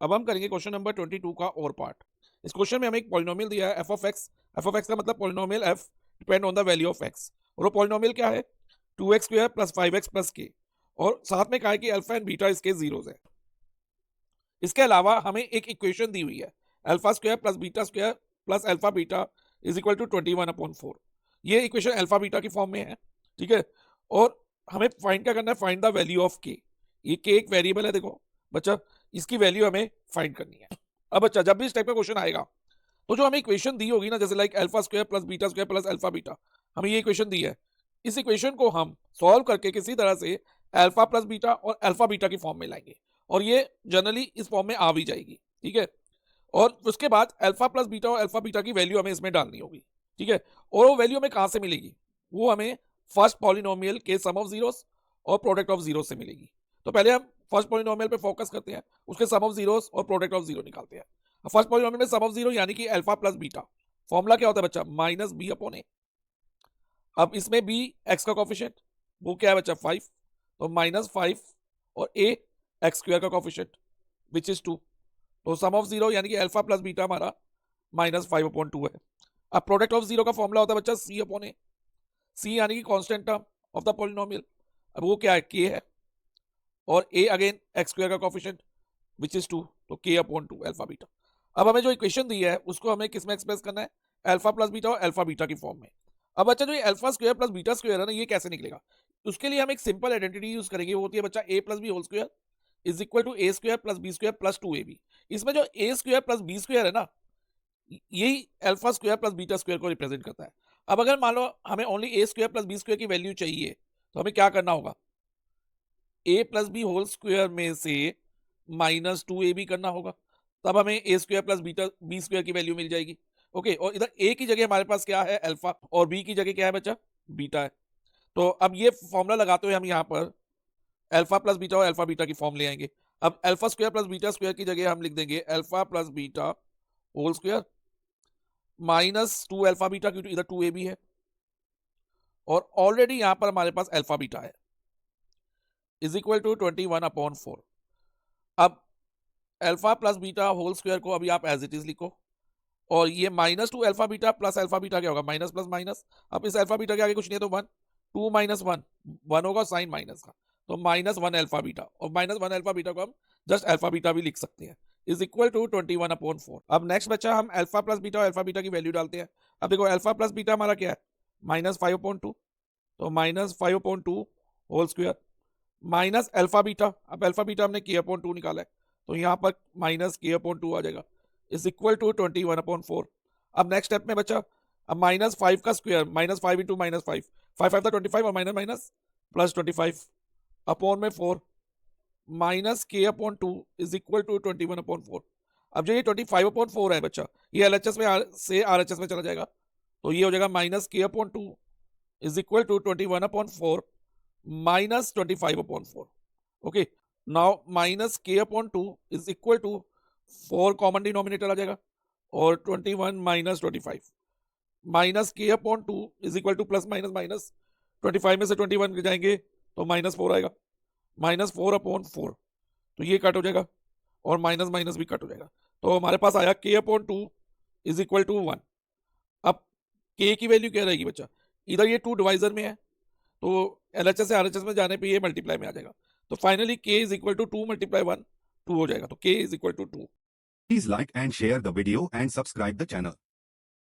अब हम करेंगे क्वेश्चन नंबर 22 का और पार्ट। इस क्वेश्चन में हमें एक पॉलिनोमियल दिया है एफ ऑफ एक्स का मतलब polynomial F depend on the value of x, और वो पॉलिनोमियल क्या है 2x square plus 5x plus के, और साथ में कहा है कि अल्फा एंड बीटा इसके जीरोस है। इसके अलावा हमें एक इक्वेशन दी हुई है alpha square plus beta square plus alpha beta is equal to 21/4। ये इक्वेशन अल्फा बीटा की फॉर्म में है, ठीक है। और हमें फाइंड क्या करना है, फाइंड द वैल्यू ऑफ के। ये के एक वेरिएबल है, देखो बच्चा, इसकी वैल्यू हमें फाइंड करनी है। अब बच्चा जब भी इस टाइप का क्वेश्चन आएगा तो जो हमें इक्वेशन दी होगी ना, जैसे like alpha square plus beta square plus alpha beta, हमें ये इक्वेशन दी है। इस इक्वेशन को हम सॉल्व करके किसी तरह से अल्फा प्लस बीटा और अल्फा बीटा की फॉर्म में लाएंगे, और ये जनरली इस फॉर्म में आ भी जाएगी, ठीक है। और उसके बाद अल्फा प्लस बीटा और अल्फा बीटा की वैल्यू हमें इसमें डालनी होगी, ठीक है। और वो वैल्यू हमें कहाँ से मिलेगी, वो हमें फर्स्ट पॉलिनोमियल के सम ऑफ जीरोस और प्रोडक्ट ऑफ जीरो से मिलेगी। तो पहले हम फर्स्ट पॉलिनोमियल पे फोकस करते हैं, उसके सम ऑफ जीरोस और प्रोडक्ट ऑफ जीरो निकालते हैं। फर्स्ट पॉलिनोमियल में सम ऑफ जीरो यानी कि अल्फा प्लस बीटा, फॉर्मूला क्या होता है बच्चा, माइनस बी अपॉन ए। अब इसमें बी एक्स का कोफिशिएंट, वो क्या है बच्चा 5, तो -5, और ए एक्स स्क्वायर का कोफिशिएंट विच इज 2। तो सम ऑफ जीरो यानी कि अल्फा प्लस बीटा हमारा -5/2 है। अब प्रोडक्ट ऑफ जीरो का फॉर्मूला होता है बच्चा सी अपॉन ए, सी यानी कि constant term of the polynomial. अब वो क्या है, के है, और ए अगेन एक्स स्क्वायर का कोफिशिएंट विच इज 2, तो k/2 अल्फा बीटा। अब हमें जो इक्वेशन दी है उसको हमें किस में एक्सप्रेस करना है, अल्फा प्लस बीटा और अल्फा बीटा की फॉर्म में। अब बच्चा जो ये alpha square plus beta square है ना, ये कैसे निकलेगा, उसके लिए हम एक सिंपल आइडेंटिटी यूज करेंगे, वो होती है बच्चा a plus B whole square is equal to A square plus B square plus 2ab। इसमें जो A square plus B square है ना, यही alpha square plus beta square को रिप्रेजेंट करता है। अब अगर मान लो हमें only A square plus B square की वैल्यू चाहिए, तो हमें क्या करना होगा, A plus B whole square में से -2ab करना होगा, तब हमें A square plus beta B square की वैल्यू मिल जाएगी। ओके, और इधर ए की जगह हमारे पास क्या है अल्फा, और बी की जगह क्या है बच्चा बीटा है। तो अब ये फॉर्मूला लगाते हुए हम यहाँ पर अल्फा प्लस बीटा और अल्फा बीटा की फॉर्म ले आएंगे। अब alpha square plus beta square की जगह हम लिख देंगे alpha plus beta whole square -2 alpha beta, क्योंकि इधर 2ab है, और ऑलरेडी यहां पर हमारे पास अल्फा बीटा है, इज इक्वल टू 21/4। अब alpha plus beta whole square को अभी आप एज इट इज लिखो, और ये -2 alpha beta plus alpha beta क्या होगा, माइनस प्लस माइनस। अब इस अल्फा बीटा के आगे कुछ नहीं है तो 1, 2 - 1 1 होगा, साइन माइनस का, तो -1 अल्फा बीटा, और -1 अल्फा बीटा को हम जस्ट अल्फा बीटा भी लिख सकते हैं, इज इक्वल टू 21/4। अब नेक्स्ट बच्चा हम अल्फा प्लस बीटा और अल्फा बीटा की वैल्यू डालते हैं। अब देखो अल्फा प्लस बीटा हमारा क्या है, -5/2, तो -5/2 whole square minus alpha beta, अब अल्फा बीटा हमने k/2 निकाला है, तो यहाँ पर -k/2 आ जाएगा, इज इक्वल टू 21/4। अब नेक्स्ट स्टेप में बच्चा, अब -5 का स्क्वायर, -5 इंटू -5, 5 5 25, और माइनस माइनस प्लस 25 अपॉन में 4 -k/2 इज इक्वल टू 21/4। अब जो ये 25/4 है बच्चा, ये LHS में से RHS में चला जाएगा, तो ये हो जाएगा -k/2 is equal to 21/4 -25/4। Okay, now -k/2 is equal to 4 common denominator आ जाएगा, और 21 - 25 -k/2 is equal to plus minus minus 25 में से 21 जाएंगे तो -4 आएगा, -4/4, तो ये कट हो जाएगा, और माइनस माइनस भी कट हो जाएगा, तो हमारे पास आया k/2 इज इक्वल टू 1। अब k की वैल्यू क्या रहेगी बच्चा, इधर ये 2 डिवाइजर में है, तो LHS से RHS में जाने पे ये मल्टीप्लाई में आ जाएगा, तो finally k is equal to 2 × 1 2 हो जाएगा, तो k is equal to 2। Please like and share the video and subscribe the channel.